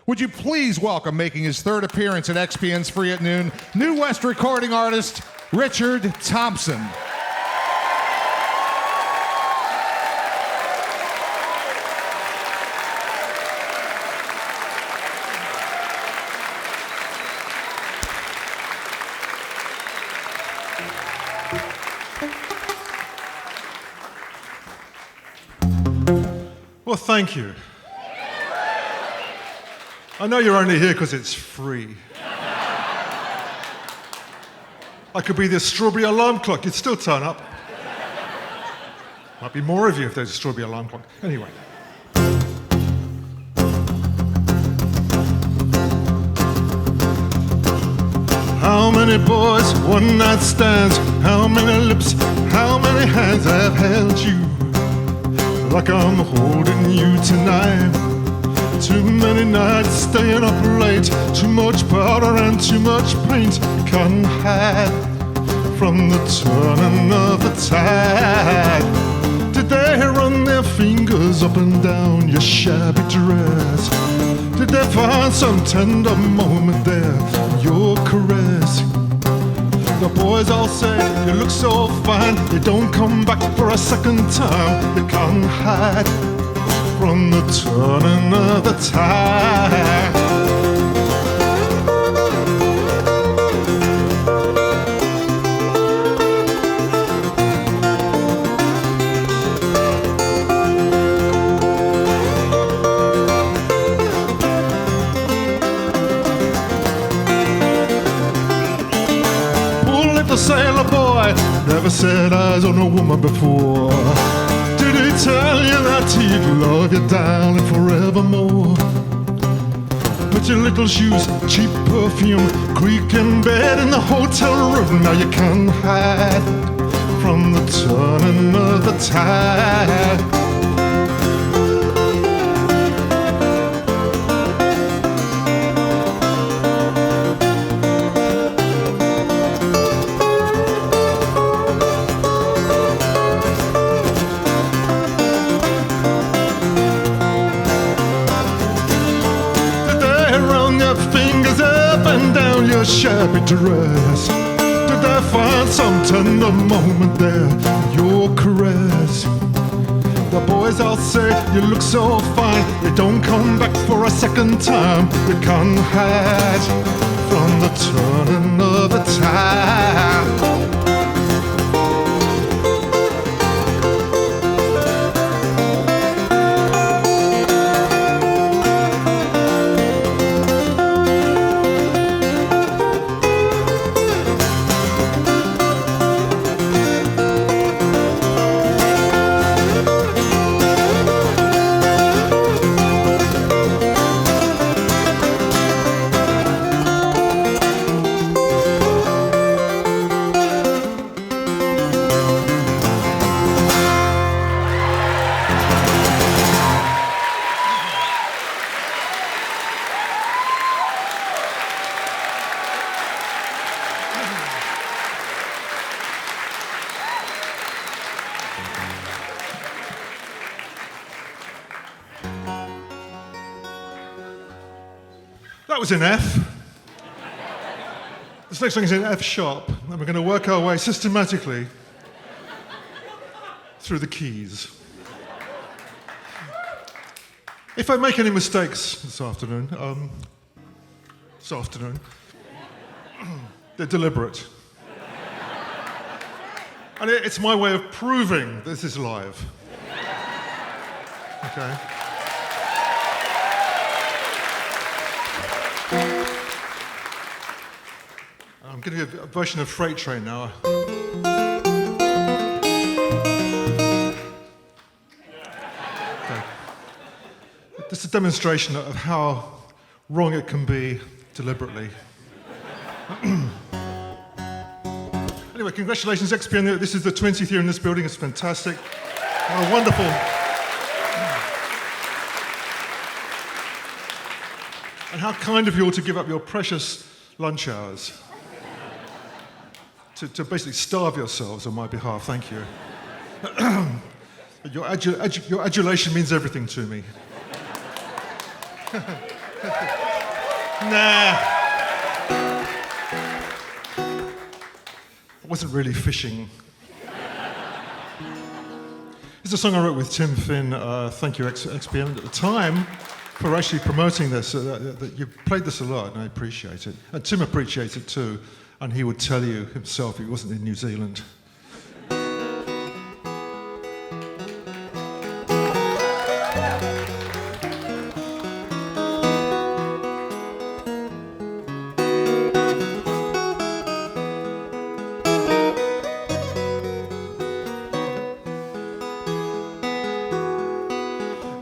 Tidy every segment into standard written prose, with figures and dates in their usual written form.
Would you please welcome, making his third appearance at XPN's Free at Noon, New West recording artist, Richard Thompson. Well, thank you. I know you're only here because it's free. I could be the strawberry alarm clock, you'd still turn up. Might be more of you if there's a strawberry alarm clock. Anyway. How many boys, one night stands, how many lips, how many hands have held you like I'm holding you tonight? Too many nights staying up late, too much powder and too much paint. You can't hide from the turning of the tide. Did they run their fingers up and down your shabby dress? Did they find some tender moment there, your caress? The boys all say you look so fine, they don't come back for a second time. You can't hide from the turning of the tide. The sailor boy never set eyes on a woman before. Did he tell you that he'd love you, darling, forevermore? Pretty little shoes, cheap perfume, creaking bed in the hotel room. Now you can't hide from the turning of the tide. Your shabby dress, did they find some tender moment there, your caress? The boys all say you look so fine, they don't come back for a second time. You can't hide from the turning of the tide. That was in F. This next song is in F sharp, and we're going to work our way systematically through the keys. If I make any mistakes this afternoon, they're deliberate. And it's my way of proving this is live. Okay? I'm going to do a version of Freight Train now. Okay. This is a demonstration of how wrong it can be deliberately. Anyway, congratulations, XPN. This is the 20th year in this building. It's fantastic. What a wonderful... And how kind of you all to give up your precious lunch hours to basically starve yourselves on my behalf. Thank you. Your adulation means everything to me. Nah. I wasn't really fishing. It's a song I wrote with Tim Finn, thank you WXPN at the time, for actually promoting this. You played this a lot and I appreciate it. And Tim appreciates it too, and he would tell you himself he wasn't in New Zealand.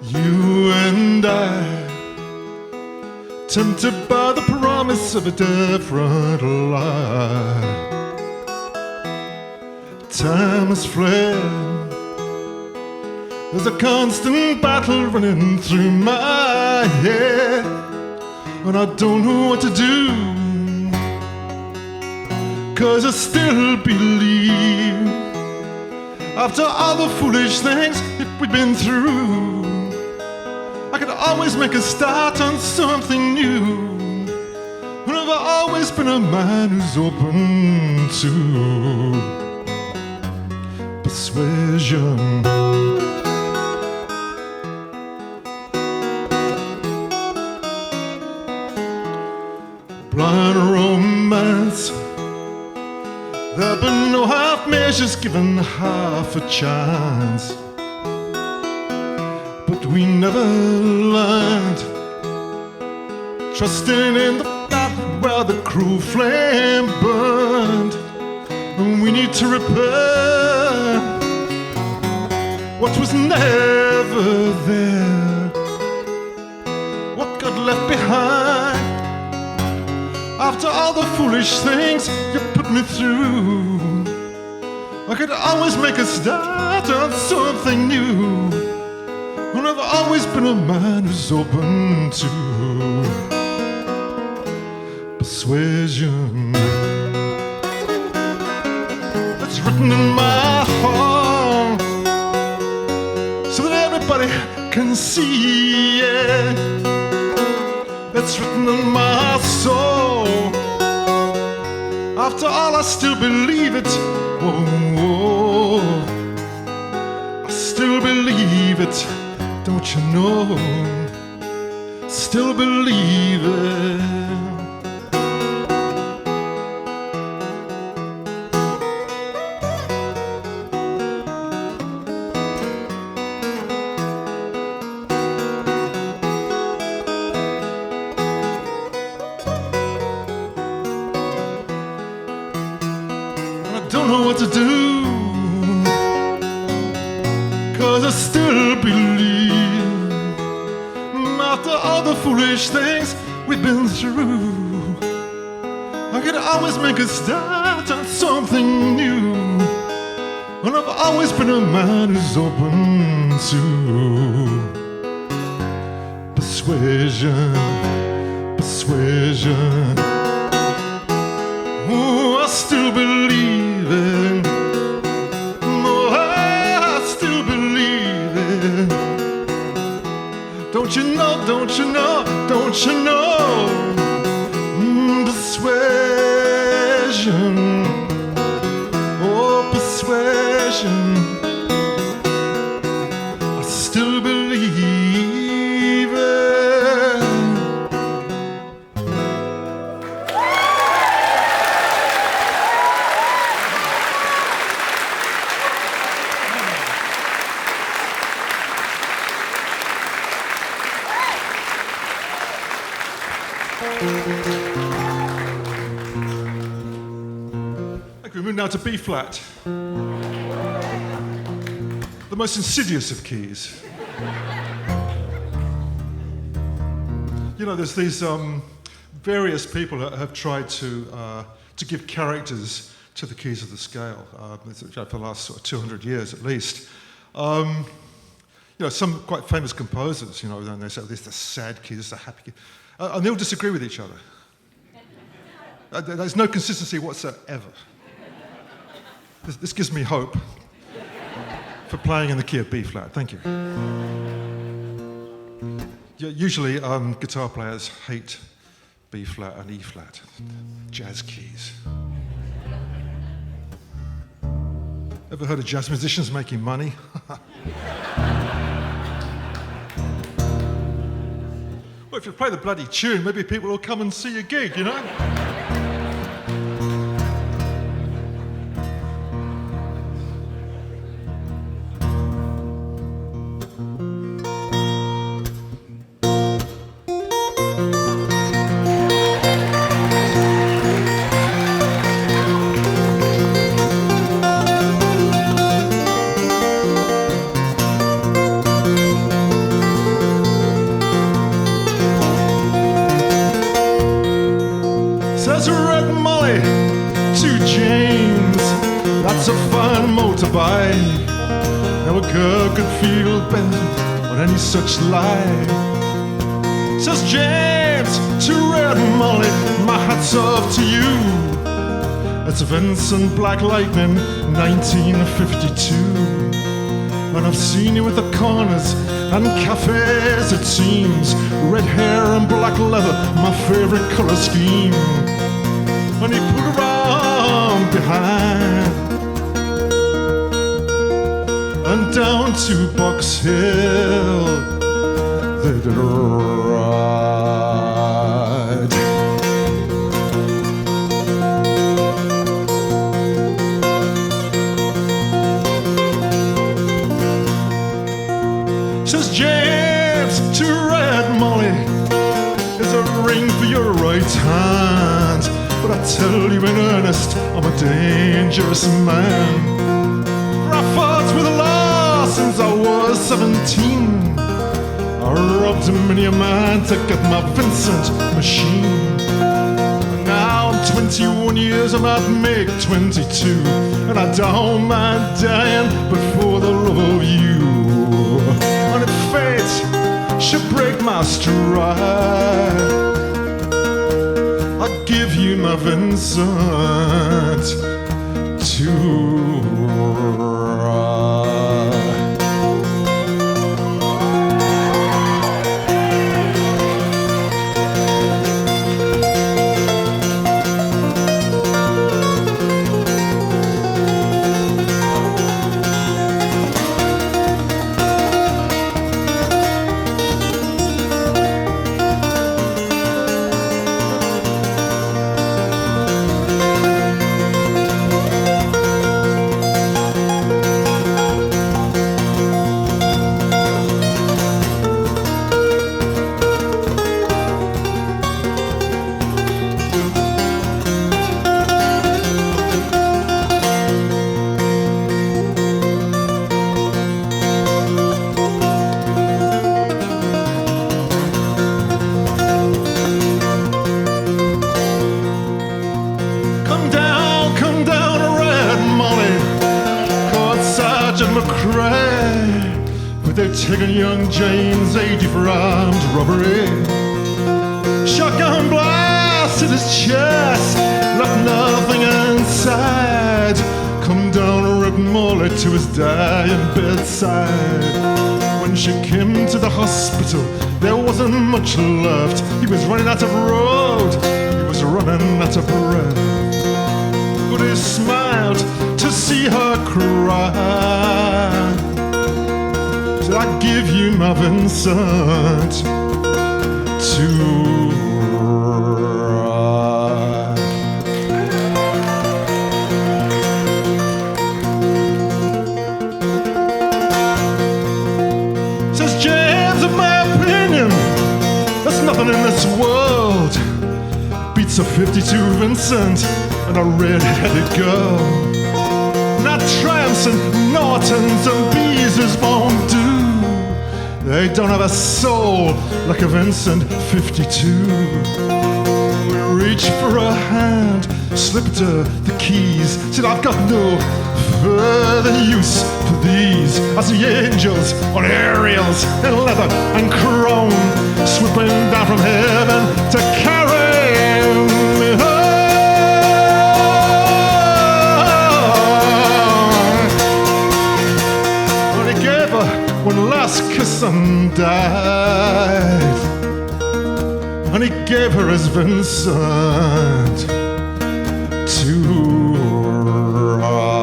You and I, tempted by the promise of a different life. Time has fled. There's a constant battle running through my head, and I don't know what to do, 'cause I still believe, after all the foolish things that we've been through, I could always make a start on something new. And I've always been a man who's open to persuasion. Blind romance, there've been no half measures given half a chance. But we never learned, trusting in the fire where the cruel flame burned. And we need to repair what was never there, what got left behind. After all the foolish things you put me through, I could always make a start on something new. And I've always been a man who's open to persuasion. It's written in my heart so that everybody can see it. It's written in my soul. After all, I still believe it. Whoa, whoa. I still believe it. Don't you know? Still believe it. And I don't know what to do, 'cause I still believe, after all the foolish things we've been through, I could always make a start on something new. And I've always been a man who's open to persuasion, persuasion. Oh, I still believe it. Oh, I still believe it. Don't you know, don't you know, don't you know? Persuasion, oh persuasion. I still believe it. We move now to B flat, the most insidious of keys. You know, there's these various people that have tried to give characters to the keys of the scale for the last sort of 200 years at least. You know, some quite famous composers, you know, and they say, oh, this is the sad key, this is the happy key. And they all disagree with each other. There's no consistency whatsoever. This gives me hope for playing in the key of B flat. Thank you. Usually, guitar players hate B flat and E flat, jazz keys. Ever heard of jazz musicians making money? Well, if you play the bloody tune, maybe people will come and see your gig, you know? Says Red Molly to James, that's a fine motorbike. Now a girl could feel bent on any such lie. Says James to Red Molly, my hat's off to you. That's Vincent Black Lightning, 1952. And I've seen you at the corners and cafes, it seems. Red hair and black leather, my favorite color scheme. And he put her on behind and down to Box Hill they did ride. Says James to Red Molly, there's a ring for your right hand, but I tell you in earnest, I'm a dangerous man. For I fought with the law since I was 17. I robbed many a man to get my Vincent machine. And now I'm 21 years, I might make 22, and I don't mind dying, but for the love of you. And if fate should break my stride, I'll give you my Vincent to ride. But they've taken young James 80 for armed robbery. Shotgun blast in his chest, left nothing inside. Come down Red Molly to his dying bedside. When she came to the hospital, there wasn't much left. He was running out of road, he was running out of breath. But he smiled to see her cry. Said, I give you my Vincent to ride. Says James, in my opinion, there's nothing in this world beats a 52 Vincent and a red-headed girl. Now Tramps and Nortons and Beezers won't do. They don't have a soul like a Vincent 52. We reached for her hand, slipped her the keys, said I've got no further use for these. I see angels on aerials in leather and chrome, swooping down from heaven to carry me home. When he gave her one last kiss and died. gave her as Vincent to ride.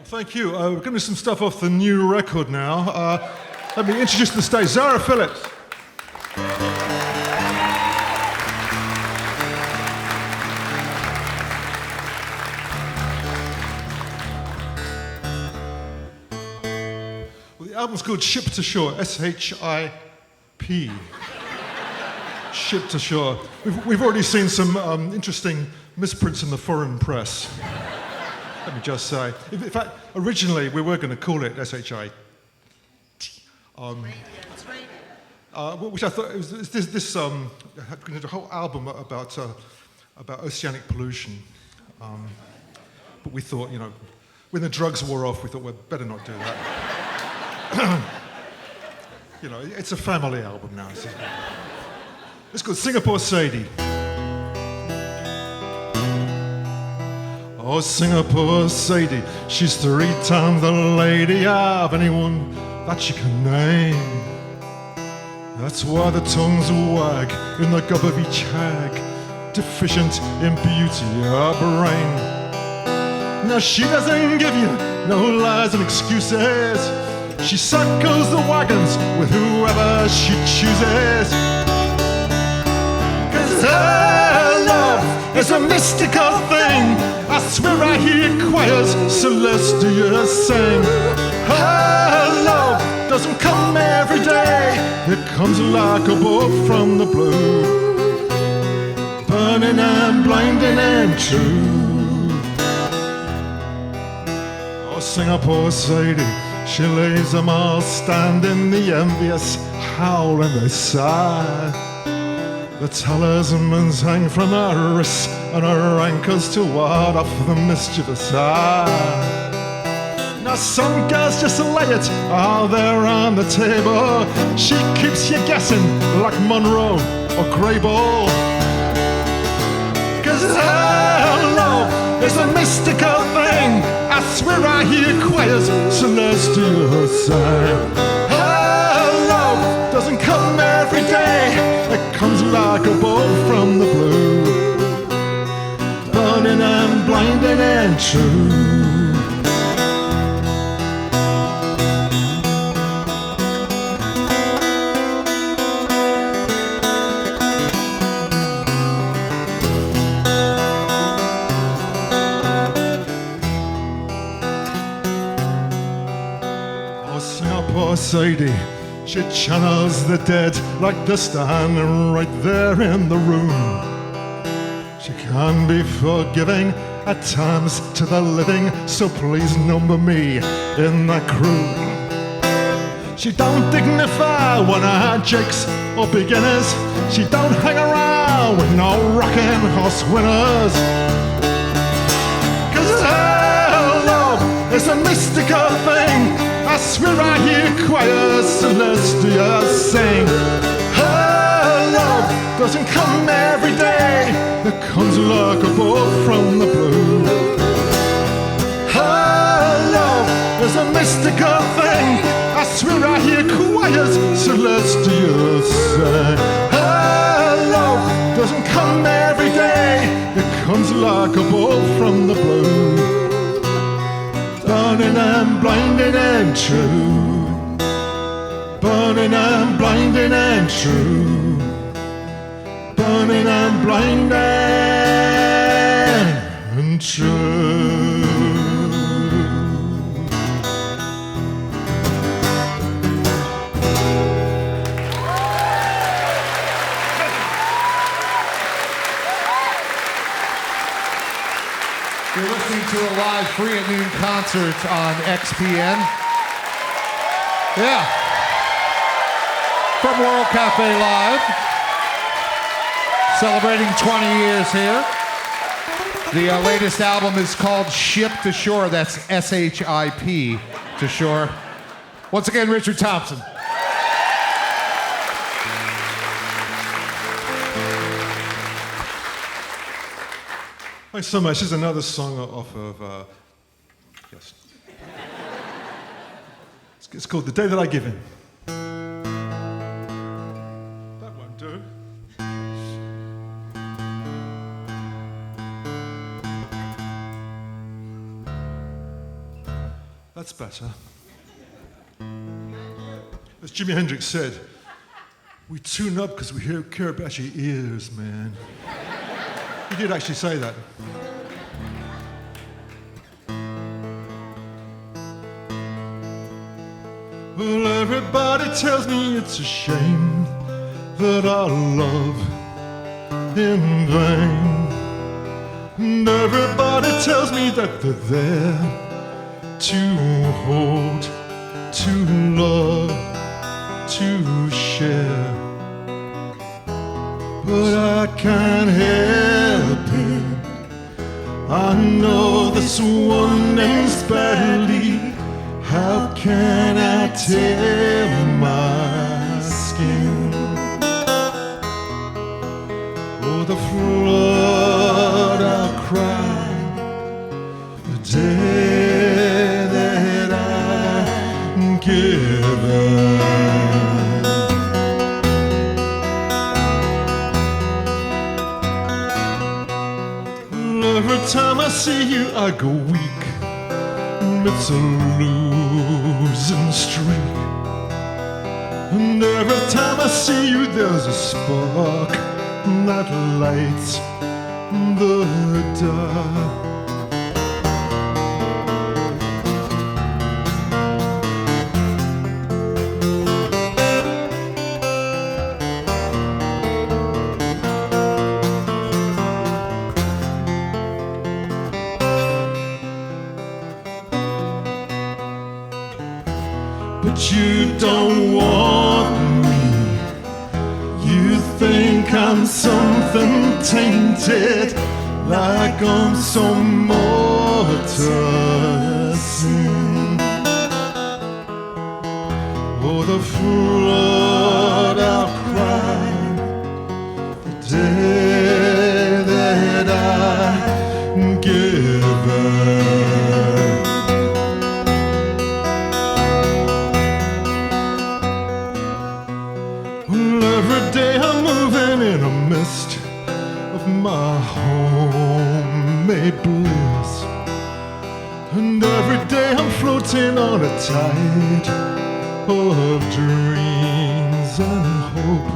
Thank you. We're going to do some stuff off the new record now. Let me introduce to the stage Zara Phillips. Well, the album's called Ship to Shore, S-H-I-P. Ship to Shore. We've already seen some interesting misprints in the foreign press. Let me just say. In fact, originally we were going to call it S-H-I. Which I thought it was this a whole album about oceanic pollution. But we thought, you know, when the drugs wore off, we thought we'd better not do that. You know, it's a family album now. It's called Singapore Sadie. Oh, Singapore Sadie, she's 3 times the lady of anyone that you can name. That's why the tongues wag in the gob of each hag, deficient in beauty or brain. Now she doesn't give you no lies and excuses. She circles the wagons with whoever she chooses. 'Cause her love is a mystical thing. I swear I hear choirs celestial sing. Her love doesn't come every day. It comes like a bolt from the blue, burning and blinding and true. Oh, Singapore Sadie, she lays them all standing, the envious howl and they sigh. The talismans hang from her wrists and her ankles to ward off the mischievous eye. Now some girls just lay it all there on the table. She keeps you guessing like Monroe or Grable. 'Cause her love is a mystical thing. I swear I hear choirs celestial sing. Her love doesn't come every day. It comes like a bolt from the blue, burning and blinding and true. Oh, Singapore Sadie, she channels the dead like they're standing right there in the room. She can be forgiving at times to the living, so please number me in that crew. She don't dignify one-eyed jakes or beginners. She don't hang around with no rocking horse winners. 'Cause her love is a mystical thing. I swear I hear choirs celestial sing. Her love doesn't come every day. It comes like a bolt from the blue. Her love is a mystical thing. I swear I hear choirs celestial sing. Her love doesn't come every day. It comes like a bolt from the blue, burning and blinding and true, burning and blinding and true, burning and blinding and true. You're listening to a live Free at Noon concert on XPN. Yeah. From World Cafe Live. Celebrating 20 years here. The latest album is called Ship to Shore. That's S-H-I-P to Shore. Once again, Richard Thompson. Thanks so much. This is another song off of, yes. It's called The Day That I Give In. That won't do. That's better. As Jimi Hendrix said, we tune up because we care about your ears, man. He did actually say that. Well, everybody tells me it's a shame that I love in vain. And everybody tells me that they're there to hold, to love, to share. But I can't help it. I know this one ends badly. How can I tear my skin? Oh, the flood I'll cry the day that I'm given. Every time I see you, I go weak. It's a losing streak. And every time I see you, there's a spark that lights the dark. But you don't want me. You think I'm something tainted, like I'm some mortal sin. Oh, the flood I'll cry the day that I'm given. Every day I'm moving in a mist of my homemade bliss. And every day I'm floating on a tide of dreams and hope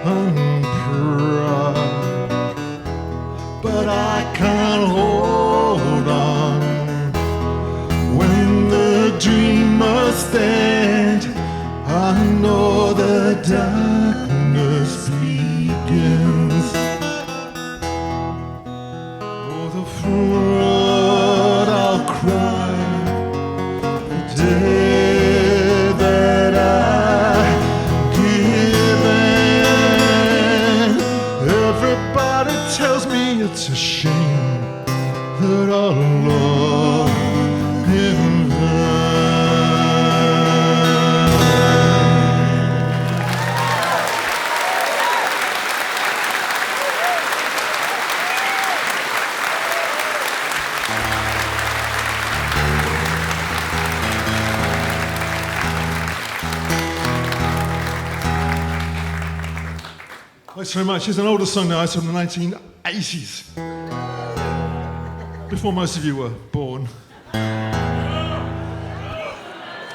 and pride. But I can't hold on when the dream must end. I know the darkness begins. Oh, the flood I'll cry the day that I'm given. Everybody tells me it's a shame that I love in vain. Thanks very much. It's an older song now. It's from the 1980s. Before most of you were born.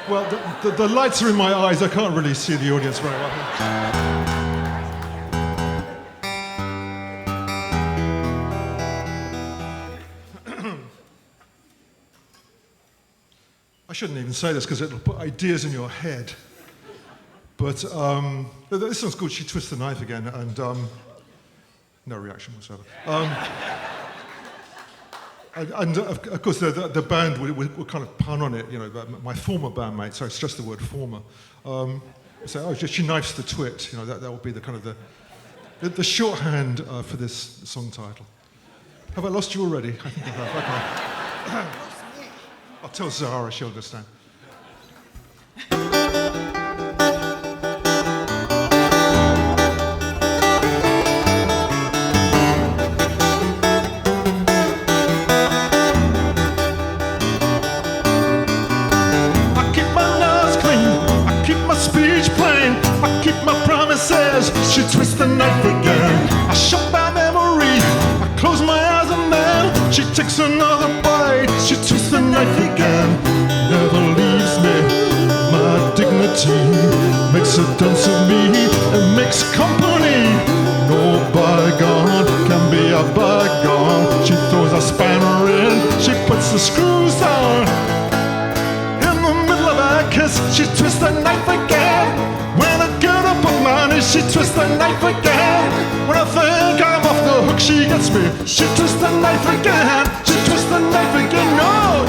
Well, the lights are in my eyes. I can't really see the audience very well. I shouldn't even say this because it'll put ideas in your head. But this one's called She Twists the Knife Again, and no reaction whatsoever. And of course, the band would kind of pun on it, you know, my former bandmate, sorry, it's just the word former. So, she knifes the twit, you know, that would be the kind of the shorthand for this song title. Have I lost you already? I think I have, okay. I'll tell Zara, she'll understand. She twists the knife again. I shut my memory, I close my eyes and then she takes another bite. She twists the knife again. Never leaves me, my dignity makes a dunce of me and makes company. No bygone can be a bygone. She throws a spanner in, she puts the screws on. In the middle of a kiss, she twists the knife again. When I get up on my knees, she twists the knife again. When I think I'm off the hook, she gets me. She twists the knife again. She twists the knife again. No!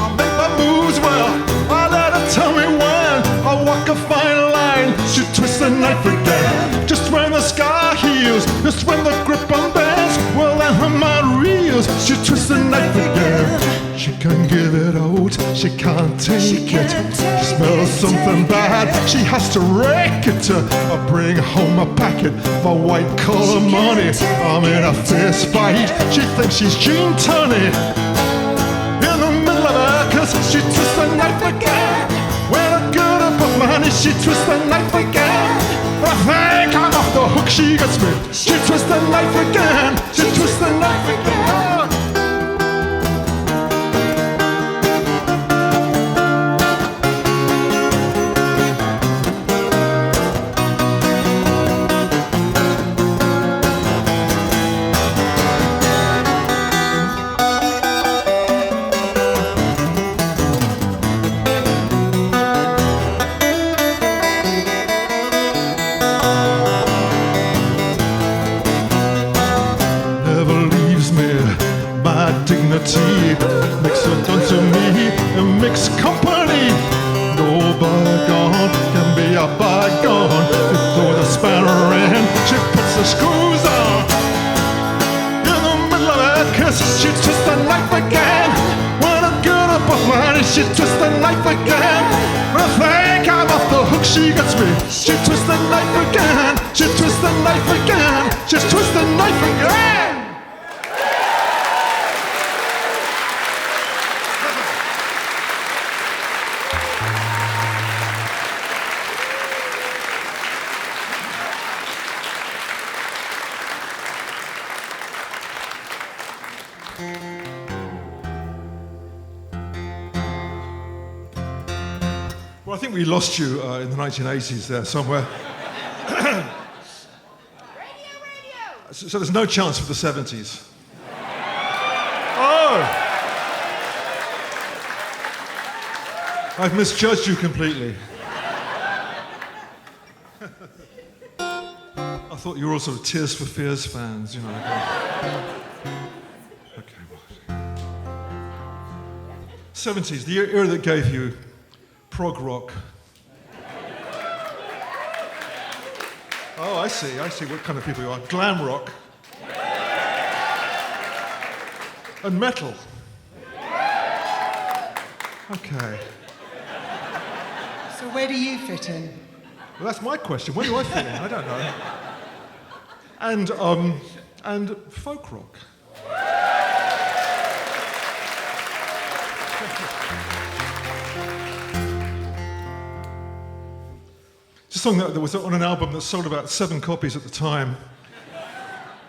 I make my moves well. I let her tell me when. I walk a fine line. She twists the knife again. Just when the sky heals, just when the grip unbends, well then her mind reels. She twists the knife again. She can give it out, she can't take it. She smells something bad, she has to rake it. I bring home a packet, my white collar money. I'm in a fist fight, she thinks she's Gene Tunney. In the middle of her kiss, she twists the knife again. When I get up on my knees, she twists the knife again. I think I'm off the hook, she gets me. She twists the knife again. She twists the knife again. Makes a dunce of me and makes company. No bygone can be a bygone. She throws a spanner in, she puts the screws on. In the middle of her kiss, she twists the knife again. When I get up on my knees, she twists the knife again. When I think I'm off the hook, she gets me. She twists the knife again. She twists the knife again. She twists the knife again. Well, I think we lost you in the 1980s there somewhere. Radio! So there's no chance for the 70s. Oh! I've misjudged you completely. I thought you were all sort of Tears for Fears fans, you know. Okay, well. 70s, the era that gave you prog rock. Oh, I see what kind of people you are. Glam rock. And metal. Okay. So where do you fit in? Well, that's my question. Where do I fit in? I don't know. And folk rock. It's a song that was on an album that sold about 7 copies at the time,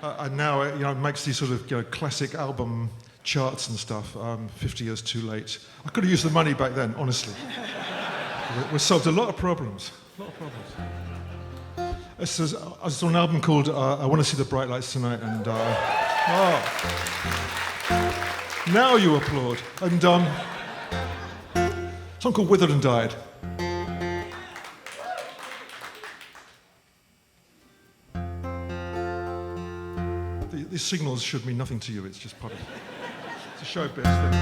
and now it makes these sort of classic album charts and stuff. 50 years too late. I could have used the money back then, honestly. We solved a lot of problems. This is on an album called I Want to See the Bright Lights Tonight, and now you applaud. And song called Withered and Died. These signals should mean nothing to you, it's just part of it's a showbiz thing.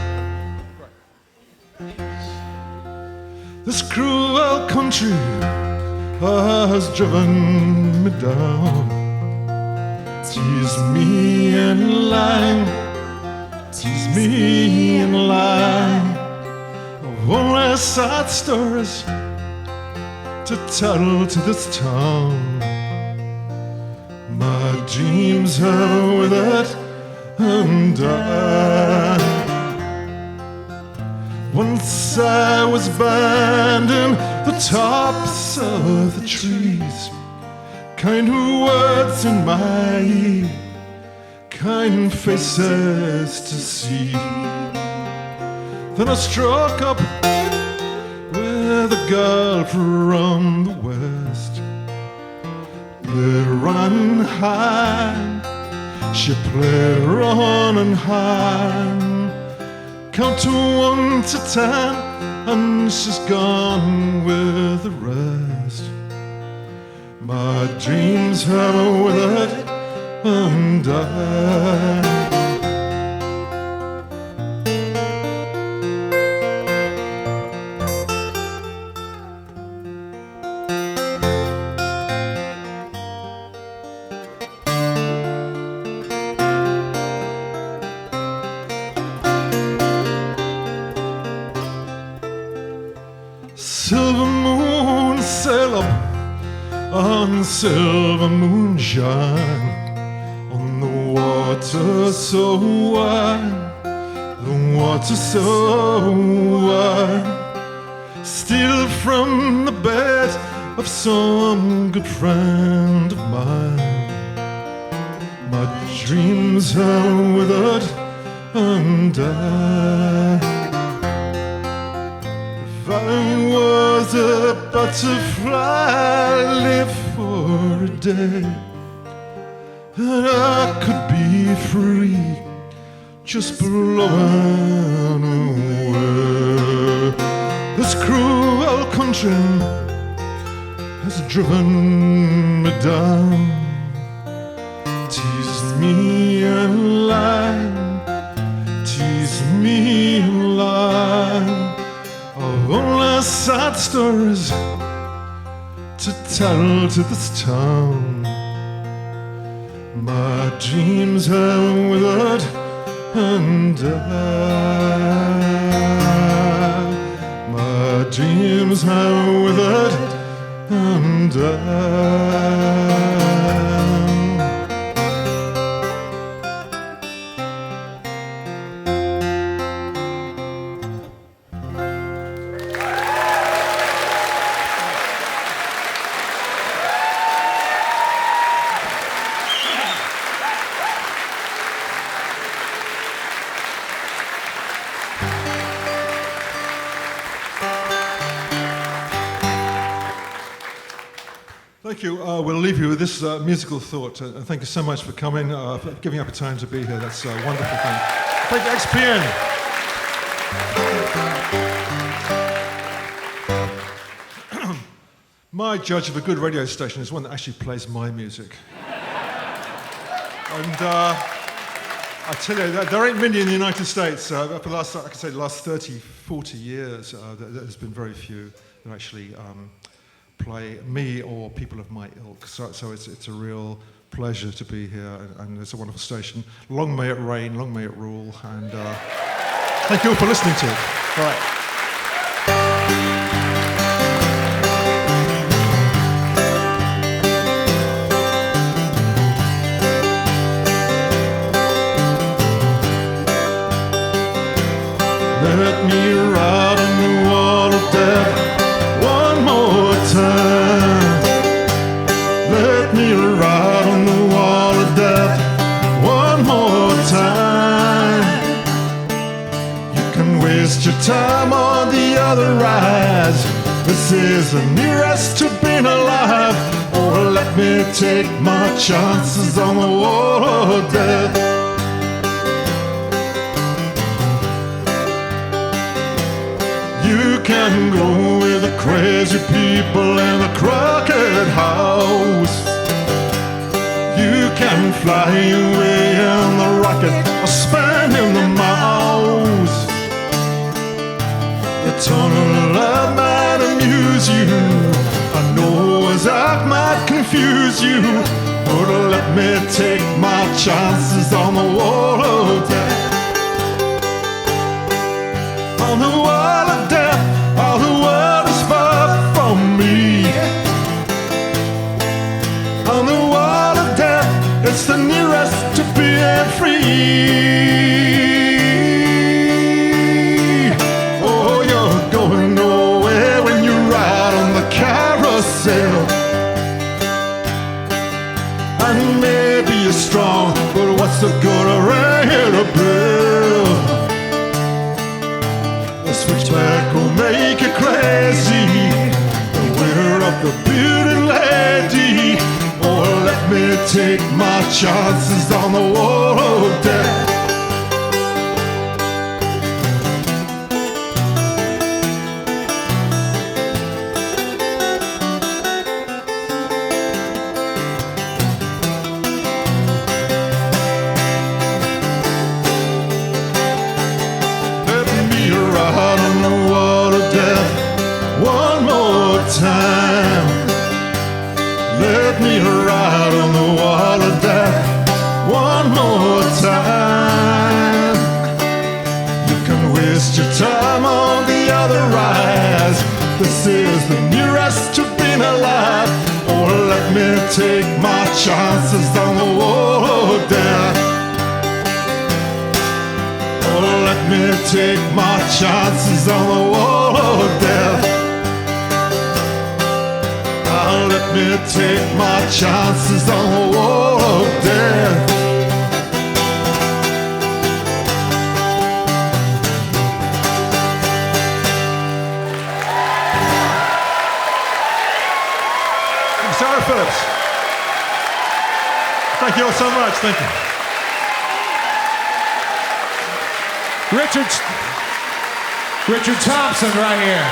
Right. This cruel country has driven me down. Tease me in line, tease me in line. Of only sad stories to tell to this town. My dreams have withered and died. Once I was bending the tops of the trees, kind words in my ear, kind faces to see. Then I struck up with a girl from the west. Played run and hide, she played run and hide. Count to 1 to 10, and she's gone with the rest. My dreams have withered and died. Silver moon sail up on silver moonshine, on the water so wide, the water so wide. Steal from the bed of some good friend of mine. My dreams are withered and died. If I was a butterfly, I'd live for a day, and I could be free, just blowing away. This cruel country has driven me down. Tease me and lie, tease me and lie. Of only sad stories to tell to this town. My dreams have withered and died. My dreams have withered and died. Thank you. We'll leave you with this musical thought. And thank you so much for coming, for giving up your time to be here. That's a wonderful thing. Thank you, XPN. My judge of a good radio station is one that actually plays my music. And I tell you, there ain't many in the United States. For the last, I could say, the last 30, 40 years, there's been very few that actually play me or people of my ilk. So it's a real pleasure to be here, and it's a wonderful station. Long may it reign, long may it rule, and thank you all for listening to it. All right. Let me ride on the wall of death one more time. Let me ride on the wall of death one more time. You can waste your time on the other rides. This is the nearest to being alive. Or let me take my chances on the wall of death. You can go with the crazy people in the crowded house. You can fly away in the rocket or spin in the mouse. The tunnel of love might amuse you. I know as I might confuse you, but let me take my chances on the wall of death. On the wall of death, all the world is far from me. On the wall of death, it's the nearest to being free. Oh, you're going nowhere when you ride on the carousel. And maybe you're strong, but what's the good of ringing a bell? The switchback will make you crazy, the winner of the beauty lady. Oh, let me take my chances on the wall of death. Let me ride on the wall of death one more time. You can waste your time on the other rides. This is the nearest to being alive. Oh, let me take my chances on the wall of death. Oh, let me take my chances on the wall of death. Let me take my chances on the wall of death. Sarah Phillips. Thank you all so much. Thank you. Richard Thompson right here.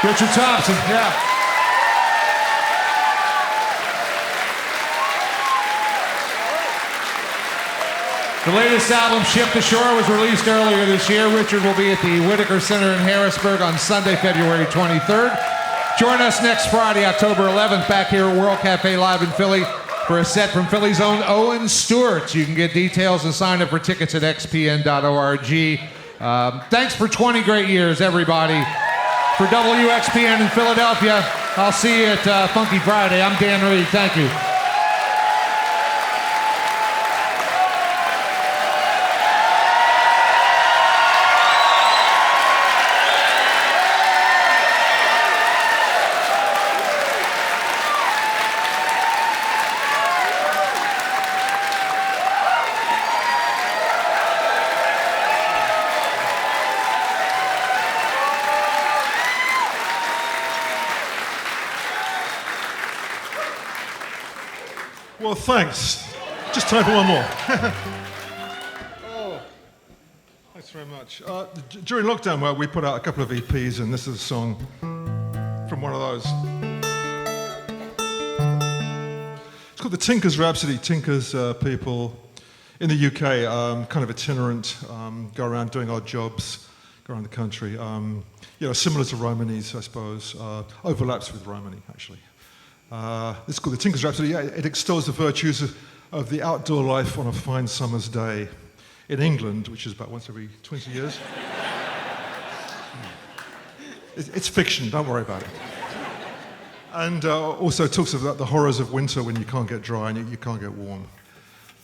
Richard Thompson, yeah. The latest album, Ship to Shore, was released earlier this year. Richard will be at the Whitaker Center in Harrisburg on Sunday, February 23rd. Join us next Friday, October 11th, back here at World Cafe Live in Philly for a set from Philly's own Owen Stewart. You can get details and sign up for tickets at xpn.org. Thanks for 20 great years, everybody. For WXPN in Philadelphia, I'll see you at Funky Friday. I'm Dan Reed. Thank you. Well, thanks. Just time for one more. Oh, thanks very much. During lockdown, we put out a couple of EPs, and this is a song from one of those. It's called The Tinker's Rhapsody. Tinkers, people in the UK, kind of itinerant, go around doing odd jobs, go around the country. Similar to Romany's, I suppose. Overlaps with Romany, actually. This is called The Tinker's Rhapsody. Yeah, it extols the virtues of the outdoor life on a fine summer's day in England, which is about once every 20 years. It's fiction, don't worry about it. And also talks about the horrors of winter when you can't get dry and you can't get warm.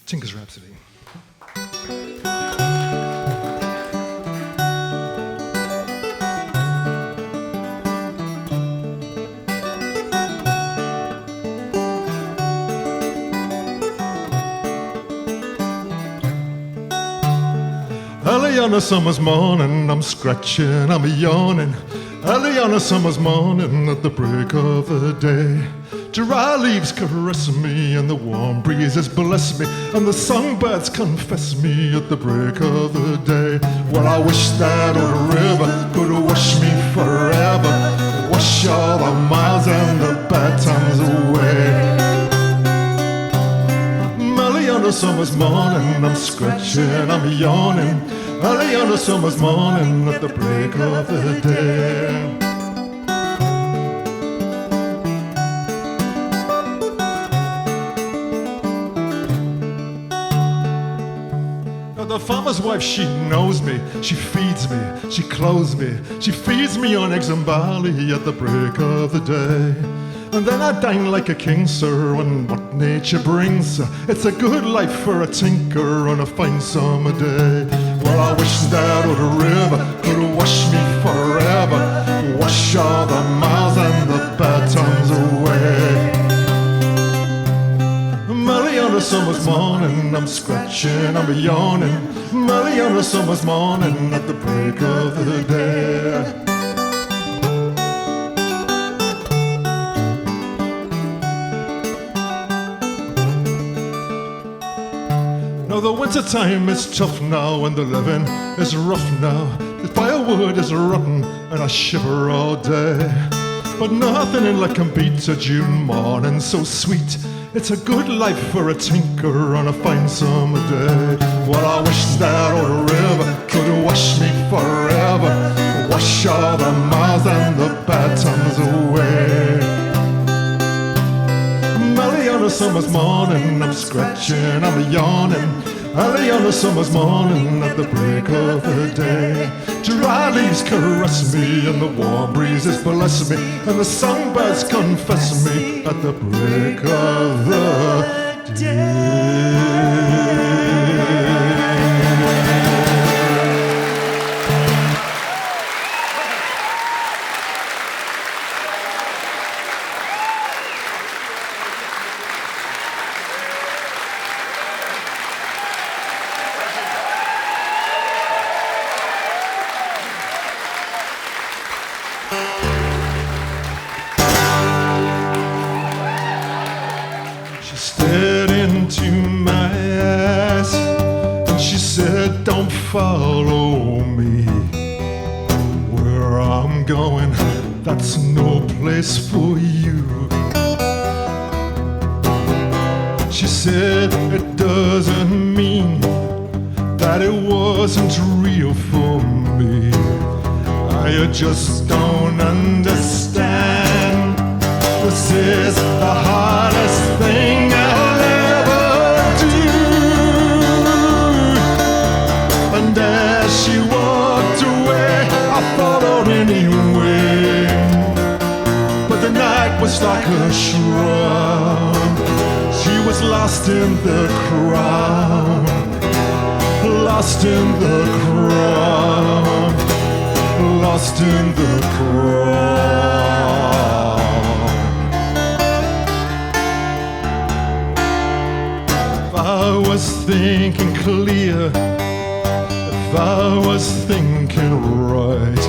Tinker's Rhapsody. Early Early on a summer's morning, I'm scratching, I'm yawning. Early on a summer's morning, at the break of the day, dry leaves caress me, and the warm breezes bless me, and the songbirds confess me at the break of the day. Well, I wish that old river could wash me forever, wash all the miles and the bad times away. Early on a summer's morning, I'm scratching, I'm yawning. Early on a summer's morning, at the break of the day. The farmer's wife, she knows me, she feeds me, she clothes me, she feeds me on eggs and barley at the break of the day. And then I dine like a king, sir, on what nature brings. It's a good life for a tinker on a fine summer day. Well, I wish that old river could wash me forever, wash all the miles and the bad times away. Early on a summer's morning, I'm scratching, I'm yawning. Early on a summer's morning, at the break of the day. Now the winter time is tough now, and the living is rough now. The firewood is rotten, and I shiver all day. But nothing in life can beat a June morning so sweet. It's a good life for a tinker on a fine summer day. Well, I wish that old river could wash me forever, wash all the miles and the bad times away. Early on a summer's morning, I'm scratching, I'm yawning. Early on a summer's morning, at the break of the day, dry leaves caress me, and the warm breezes bless me, and the songbirds confess me at the break of the day. Don't follow me where I'm going, that's no place for you. She said it doesn't mean that it wasn't real for me. I just don't understand. This is the hardest thing I'll ever do. And as she walked away, I followed anyway. But the night was like a shroud. She was lost in the crowd, lost in the crowd, lost in the crowd. If I was thinking clear, if I was thinking right,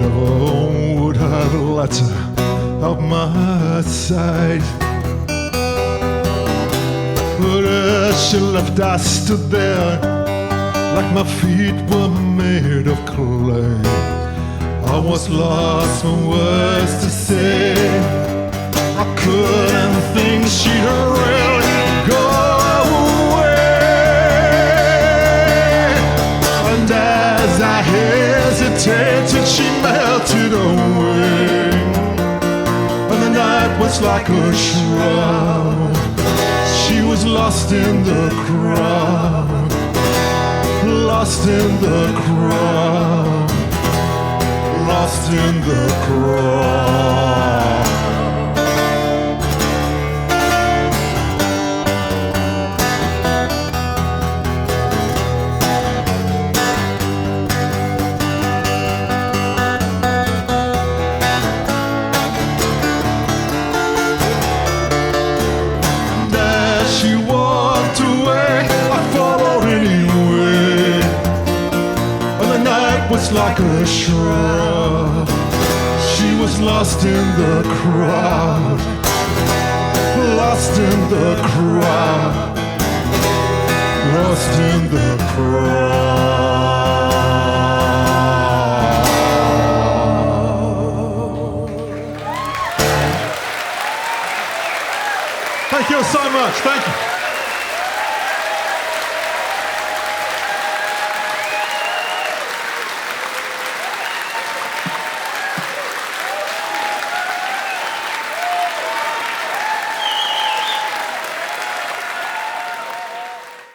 never would have let her out my sight. But as she left, I stood there like my feet were made of clay. I was lost for words to say. I couldn't think she'd really go as I hesitated, she melted away, and the night was like a shroud. She was lost in the crowd, lost in the crowd, lost in the crowd. just like a shrub. She was lost in the crowd, lost in the crowd, lost in the crowd. Thank you so much. Thank you.